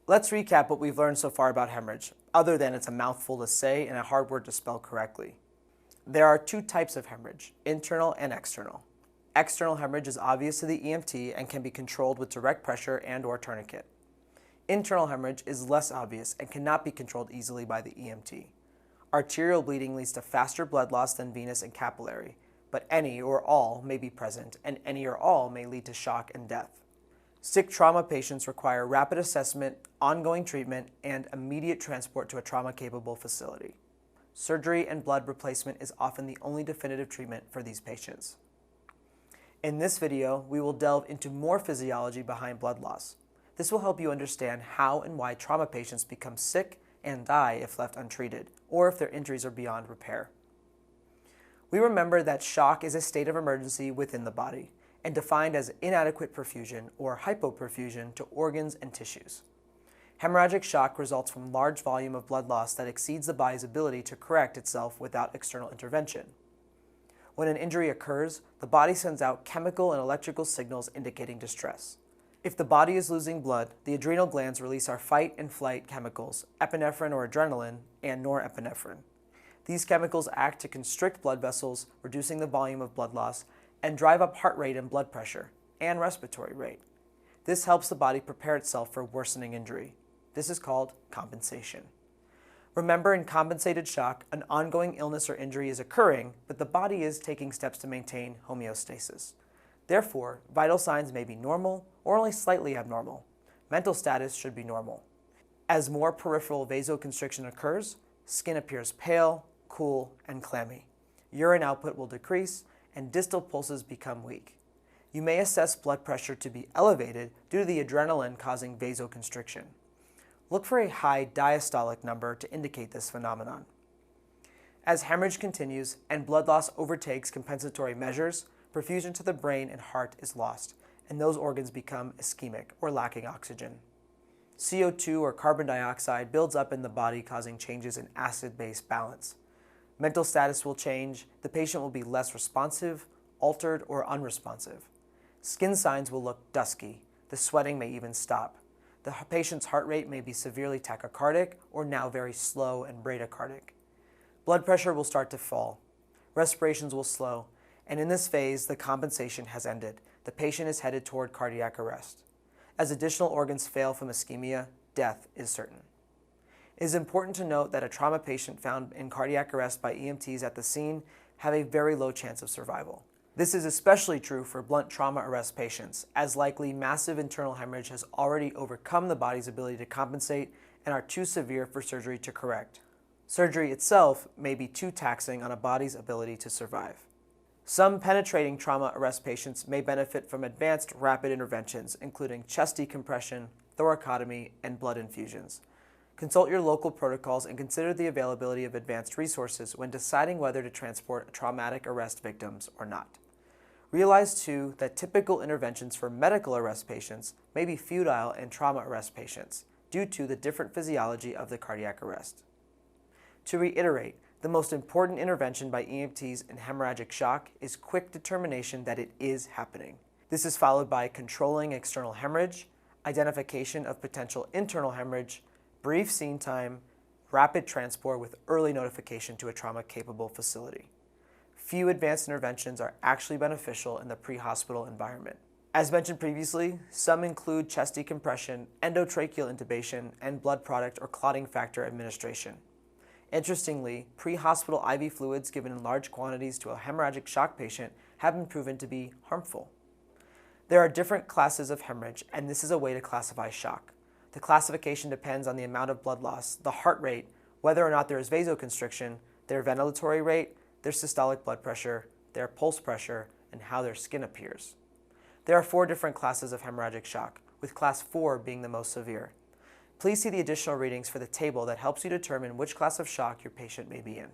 Let's recap what we've learned so far about hemorrhage, other than it's a mouthful to say and a hard word to spell correctly. There are two types of hemorrhage, internal and external. External hemorrhage is obvious to the EMT and can be controlled with direct pressure and/or tourniquet. Internal hemorrhage is less obvious and cannot be controlled easily by the EMT. Arterial bleeding leads to faster blood loss than venous and capillary, but any or all may be present, and any or all may lead to shock and death. Sick trauma patients require rapid assessment, ongoing treatment, and immediate transport to a trauma-capable facility. Surgery and blood replacement is often the only definitive treatment for these patients. In this video, we will delve into more physiology behind blood loss. This will help you understand how and why trauma patients become sick and die if left untreated, or if their injuries are beyond repair. We remember that shock is a state of emergency within the body, and defined as inadequate perfusion or hypoperfusion to organs and tissues. Hemorrhagic shock results from large volume of blood loss that exceeds the body's ability to correct itself without external intervention. When an injury occurs, the body sends out chemical and electrical signals indicating distress. If the body is losing blood, the adrenal glands release our fight and flight chemicals, epinephrine or adrenaline, and norepinephrine. These chemicals act to constrict blood vessels, reducing the volume of blood loss, and drive up heart rate and blood pressure, and respiratory rate. This helps the body prepare itself for worsening injury. This is called compensation. Remember, in compensated shock, an ongoing illness or injury is occurring, but the body is taking steps to maintain homeostasis. Therefore, vital signs may be normal or only slightly abnormal. Mental status should be normal. As more peripheral vasoconstriction occurs, skin appears pale, cool, and clammy. Urine output will decrease, and distal pulses become weak. You may assess blood pressure to be elevated due to the adrenaline causing vasoconstriction. Look for a high diastolic number to indicate this phenomenon. As hemorrhage continues and blood loss overtakes compensatory measures, perfusion to the brain and heart is lost, and those organs become ischemic or lacking oxygen. CO2 or carbon dioxide builds up in the body, causing changes in acid-base balance. Mental status will change, the patient will be less responsive, altered, or unresponsive. Skin signs will look dusky, the sweating may even stop. The patient's heart rate may be severely tachycardic or now very slow and bradycardic. Blood pressure will start to fall. Respirations will slow, and in this phase, the compensation has ended. The patient is headed toward cardiac arrest. As additional organs fail from ischemia, death is certain. It is important to note that a trauma patient found in cardiac arrest by EMTs at the scene have a very low chance of survival. This is especially true for blunt trauma arrest patients, as likely massive internal hemorrhage has already overcome the body's ability to compensate and are too severe for surgery to correct. Surgery itself may be too taxing on a body's ability to survive. Some penetrating trauma arrest patients may benefit from advanced rapid interventions, including chest decompression, thoracotomy, and blood infusions. Consult your local protocols and consider the availability of advanced resources when deciding whether to transport traumatic arrest victims or not. Realize, too, that typical interventions for medical arrest patients may be futile in trauma arrest patients due to the different physiology of the cardiac arrest. To reiterate, the most important intervention by EMTs in hemorrhagic shock is quick determination that it is happening. This is followed by controlling external hemorrhage, identification of potential internal hemorrhage, brief scene time, rapid transport with early notification to a trauma-capable facility. Few advanced interventions are actually beneficial in the pre-hospital environment. As mentioned previously, some include chest decompression, endotracheal intubation, and blood product or clotting factor administration. Interestingly, pre-hospital IV fluids given in large quantities to a hemorrhagic shock patient have been proven to be harmful. There are different classes of hemorrhage, and this is a way to classify shock. The classification depends on the amount of blood loss, the heart rate, whether or not there is vasoconstriction, their ventilatory rate, their systolic blood pressure, their pulse pressure, and how their skin appears. There are 4 different classes of hemorrhagic shock, with class 4 being the most severe. Please see the additional readings for the table that helps you determine which class of shock your patient may be in.